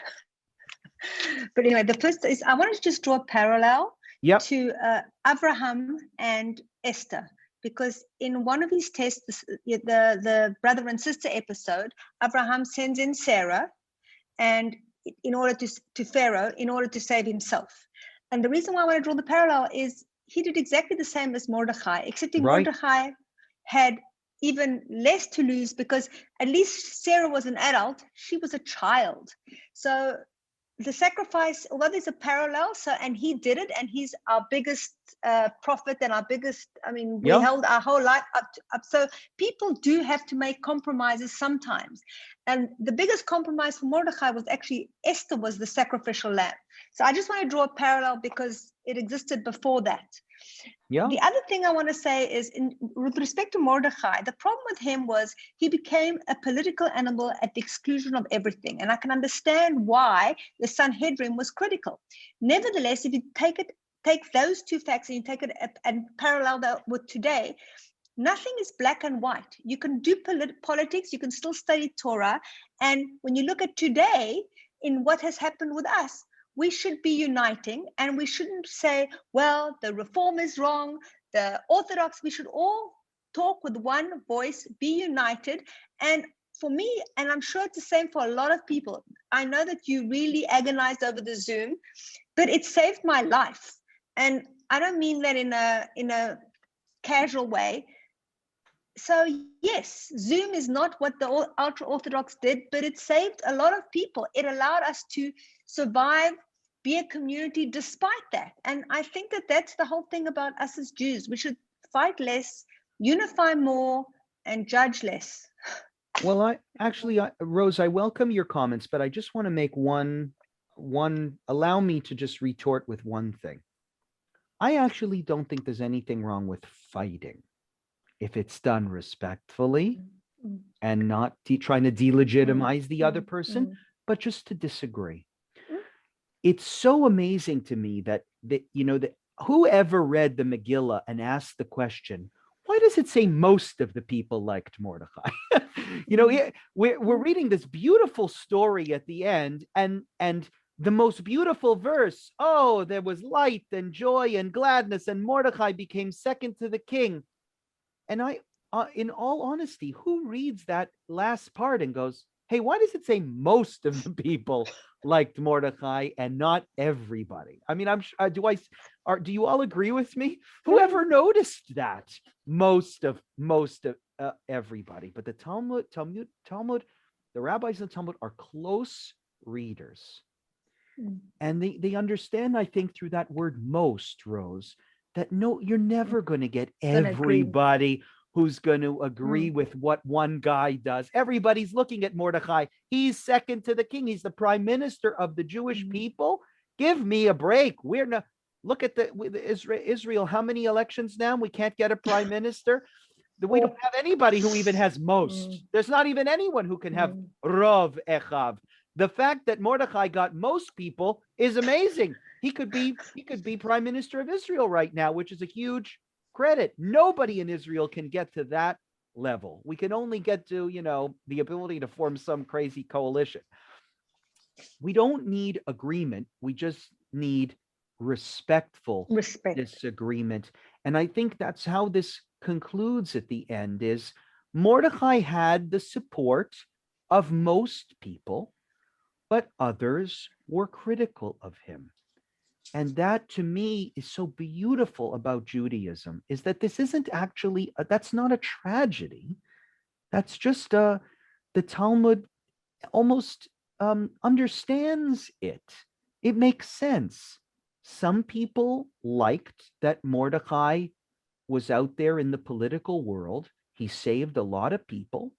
But anyway, the first is I wanted to just draw a parallel to Abraham and Esther. Because in one of his tests, the brother and sister episode, Abraham sends in Sarah, and in order to Pharaoh, in order to save himself. And the reason why I want to draw the parallel is he did exactly the same as Mordechai, except Mordechai had even less to lose because at least Sarah was an adult, she was a child. So the sacrifice, although there's a parallel, and he did it, and he's our biggest prophet and our biggest, I mean, we held our whole life up. So people do have to make compromises sometimes. And the biggest compromise for Mordechai was actually Esther was the sacrificial lamb. So I just want to draw a parallel because it existed before that. Yeah. The other thing I want to say is, with respect to Mordechai, the problem with him was he became a political animal at the exclusion of everything. And I can understand why the Sanhedrin was critical. Nevertheless, if you take those two facts and you take it and parallel that with today, nothing is black and white. You can do politics, you can still study Torah. And when you look at today, in what has happened with us, we should be uniting, and we shouldn't say, well, the reform is wrong, the Orthodox, we should all talk with one voice, be united. And for me, and I'm sure it's the same for a lot of people, I know that you really agonized over the Zoom, but it saved my life. And I don't mean that in a casual way. So yes, Zoom is not what the ultra-Orthodox did, but it saved a lot of people. It allowed us to survive, be a community despite that. And I think that that's the whole thing about us as Jews. We should fight less, unify more, and judge less. Well, Rose, I welcome your comments, but I just want to make allow me to just retort with one thing. I actually don't think there's anything wrong with fighting if it's done respectfully and not trying to delegitimize the other person, but just to disagree. It's so amazing to me that whoever read the Megillah and asked the question, why does it say most of the people liked Mordechai? We're reading this beautiful story at the end, and the most beautiful verse, oh, there was light and joy and gladness, and Mordechai became second to the king. And in all honesty, who reads that last part and goes, hey, why does it say most of the people liked Mordechai and not everybody? I mean, do you all agree with me? Whoever noticed that? Most of everybody. But the Talmud, the rabbis in the Talmud are close readers. And they understand, I think, through that word most, Rose, that no, you're never going to get everybody who's going to agree with what one guy does. Everybody's looking at Mordechai. He's second to the king. He's the prime minister of the Jewish people. Give me a break. We're not. Look at Israel. How many elections now? We can't get a prime minister. We don't have anybody who even has most. There's not even anyone who can have Rov Echav. The fact that Mordechai got most people is amazing. He could be prime minister of Israel right now, which is a huge credit. Nobody in Israel can get to that level. We can only get to, the ability to form some crazy coalition. We don't need agreement. We just need respectful disagreement. And I think that's how this concludes at the end, is Mordechai had the support of most people, but others were critical of him. And that, to me, is so beautiful about Judaism, is that this isn't actually, that's not a tragedy. That's just the Talmud almost understands it. It makes sense. Some people liked that Mordechai was out there in the political world. He saved a lot of people,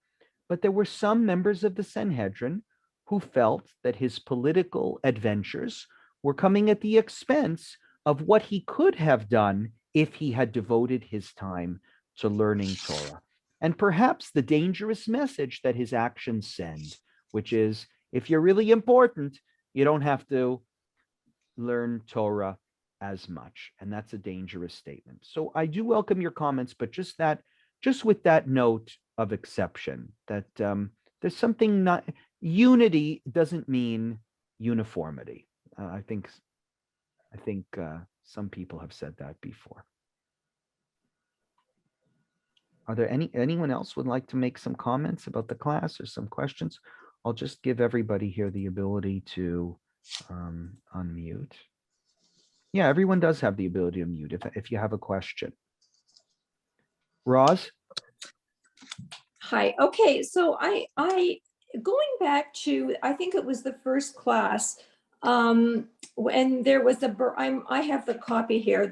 but there were some members of the Sanhedrin who felt that his political adventures were coming at the expense of what he could have done if he had devoted his time to learning Torah. And perhaps the dangerous message that his actions send, which is, if you're really important, you don't have to learn Torah as much. And that's a dangerous statement. So I do welcome your comments, but just with that note of exception, that there's something not, unity doesn't mean uniformity. I think some people have said that before. Are there anyone else would like to make some comments about the class or some questions? I'll just give everybody here the ability to unmute. Yeah, everyone does have the ability to mute if you have a question. Roz? Hi. Okay, so I going back to, I think it was the first class, when there was I have the copy here.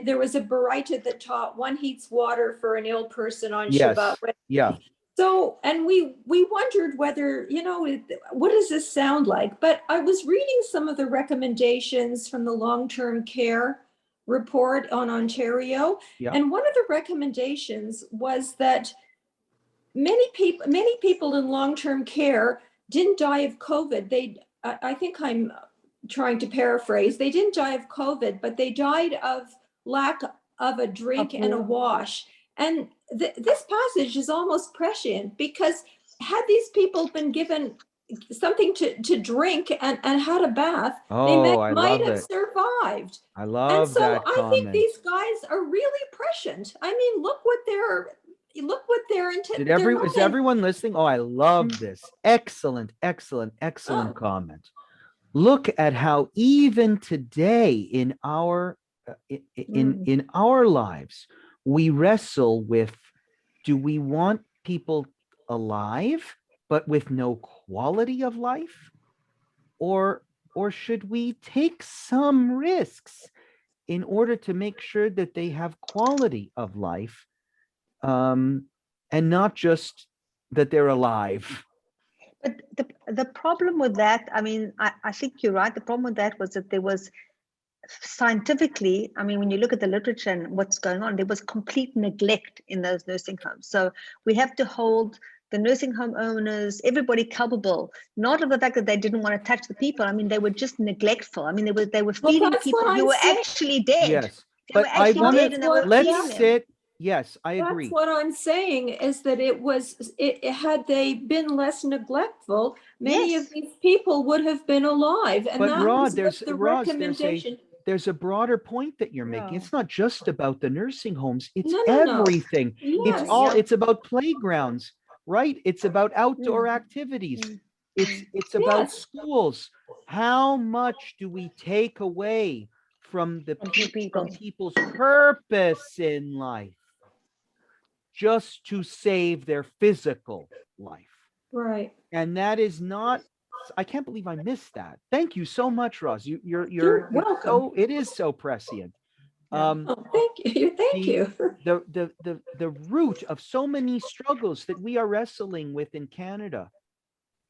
There was a baraita that taught one heats water for an ill person on Shabbat. Yeah. So, and we wondered whether, what does this sound like? But I was reading some of the recommendations from the long-term care report on Ontario. Yeah. And one of the recommendations was that many people in long-term care didn't die of COVID. I think I'm trying to paraphrase. They didn't die of COVID, but they died of lack of a drink and a wash. And this passage is almost prescient, because had these people been given something to drink and had a bath, they might have survived. I love and so that I comment. think these guys are really prescient. I mean, look what they're intending. Is everyone listening? Oh, I love this. Excellent comment. Look at how even today in our in our lives, we wrestle with, do we want people alive but with no quality of life? Or should we take some risks in order to make sure that they have quality of life, and not just that they're alive? But the problem with that, I mean, I think you're right. The problem with that was that there was scientifically, I mean, when you look at the literature and what's going on, there was complete neglect in those nursing homes. So we have to hold the nursing home owners, everybody culpable, not of the fact that they didn't want to touch the people. I mean, they were just neglectful. I mean, they were feeding people who were actually dead. Yes, they but I want to let's sit. Yes, I agree. That's what I'm saying, is that had they been less neglectful, many of these people would have been alive. And but that Rod, was the recommendation. There's a broader point that you're making. It's not just about the nursing homes. It's No. everything. Yes. It's about playgrounds, right? It's about outdoor activities. It's about schools. How much do we take away from people's purpose in life just to save their physical life? Right. And that is not, I can't believe I missed that. Thank you so much, Roz. You're welcome. It is so prescient. Thank you. Thank you. The root of so many struggles that we are wrestling with in Canada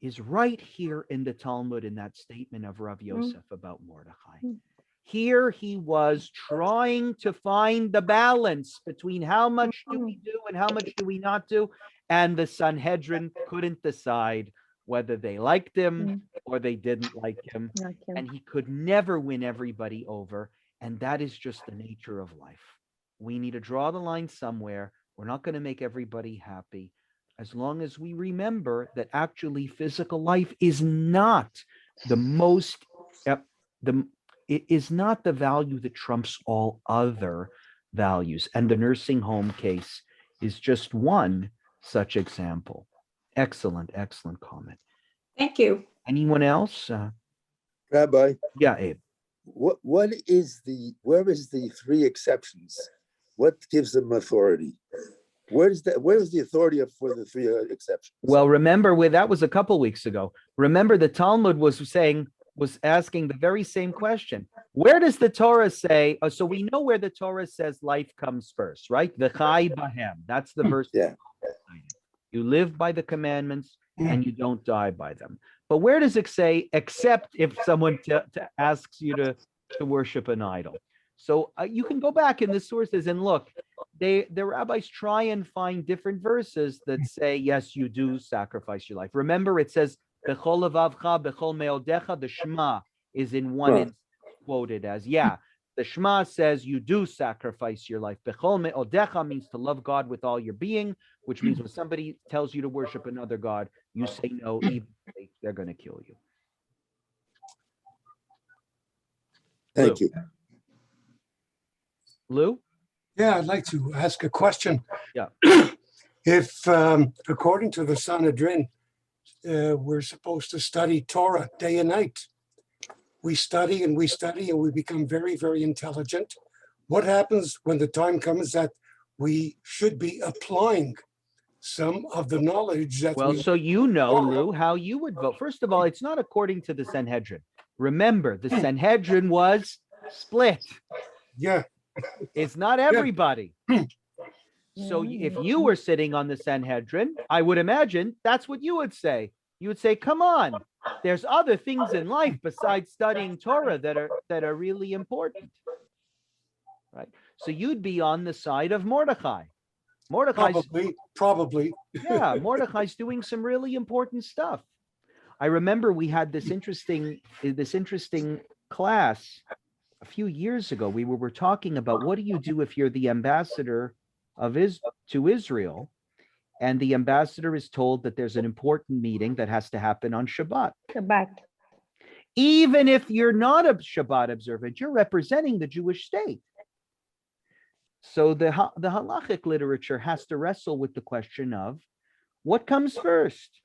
is right here in the Talmud, in that statement of Rav Yosef about Mordechai. Here he was trying to find the balance between how much do we do and how much do we not do, and the Sanhedrin couldn't decide whether they liked him or they didn't like him. And he could never win everybody over. And that is just the nature of life. We need to draw the line somewhere. We're not going to make everybody happy, as long as we remember that actually physical life is not the most, it is not the value that trumps all other values. And the nursing home case is just one such example. Excellent comment. Thank you. Anyone else? Rabbi? Yeah, Abe. Where is the three exceptions? What gives them authority? Where is the authority for the three exceptions? Well, remember, that was a couple weeks ago. Remember, the Talmud was asking the very same question. Where does the Torah say? So we know where the Torah says life comes first, right? V'chai bahem. That's the verse. Yeah. You live by the commandments and you don't die by them. But where does it say, except if someone asks you to worship an idol? So you can go back in the sources and look. The rabbis try and find different verses that say, yes, you do sacrifice your life. Remember, it says, Bechol levavcha, bechol meodecha. The Shema is in one instance quoted as, the Shema says you do sacrifice your life. Bechol meodecha means to love God with all your being, which means when somebody tells you to worship another God, you say no, even if they're going to kill you. Thank you. Lou? Yeah, I'd like to ask a question. Yeah. If, according to the Sanhedrin, we're supposed to study Torah day and night. We study and we become very, very intelligent. What happens when the time comes that we should be applying some of the knowledge that so Lou, how you would vote. First of all, it's not according to the Sanhedrin. Remember, the Sanhedrin was split. Yeah. It's not everybody. So if you were sitting on the Sanhedrin, I would imagine that's what you would say. You would say, come on, there's other things in life besides studying Torah that are really important. Right? So you'd be on the side of Mordechai. Probably. Yeah, Mordechai's doing some really important stuff. I remember we had this interesting class a few years ago. We were talking about what do you do if you're the ambassador to Israel, and the ambassador is told that there's an important meeting that has to happen on Shabbat. Even if you're not a Shabbat observant, you're representing the Jewish state. So the halachic literature has to wrestle with the question of what comes first,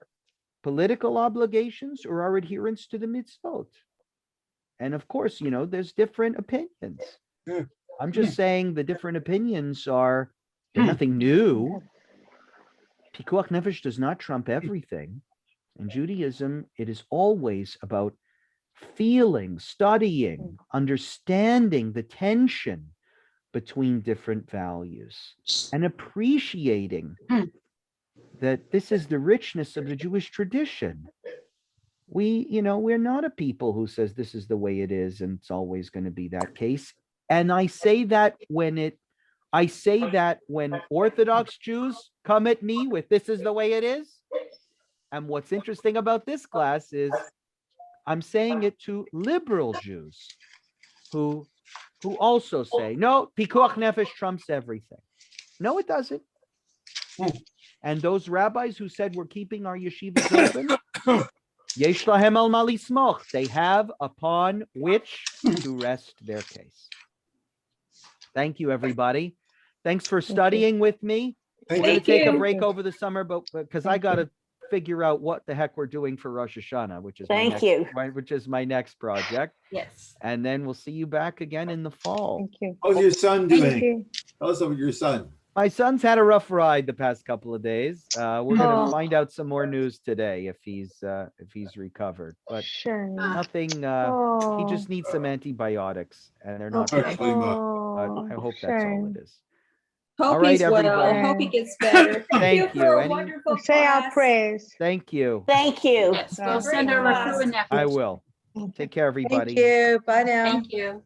political obligations or our adherence to the mitzvot? And of course, there's different opinions. I'm just saying the different opinions they're nothing new. Pikuach Nefesh does not trump everything. In Judaism, it is always about feeling, studying, understanding the tension between different values and appreciating that this is the richness of the Jewish tradition. We're not a people who says this is the way it is and it's always going to be that case. And I say that when Orthodox Jews come at me with this is the way it is. And what's interesting about this class is I'm saying it to liberal Jews who also say, no, Pikuach Nefesh trumps everything. No, it doesn't. And those rabbis who said we're keeping our yeshivas open, Yesh lahem al ma lismoch, they have upon which to rest their case. Thank you, everybody. Thanks for studying with me. We're going to take a break over the summer, but because I got to figure out what the heck we're doing for Rosh Hashanah, which is my next project. Yes. And then we'll see you back again in the fall. Thank you. How's your son doing? Tell us about your son. My son's had a rough ride the past couple of days. We're going to find out some more news today if he's recovered. But nothing. He just needs some antibiotics, and they're not. Actually, I hope that's all it is. Hope All right, he's well. everybody. Hope he gets better. Thank you. For a wonderful Say our class. prayers. Thank you. Thank you. Yes, we'll send her a Great refuah nefesh. I will. Take care, everybody. Thank you. Bye now. Thank you.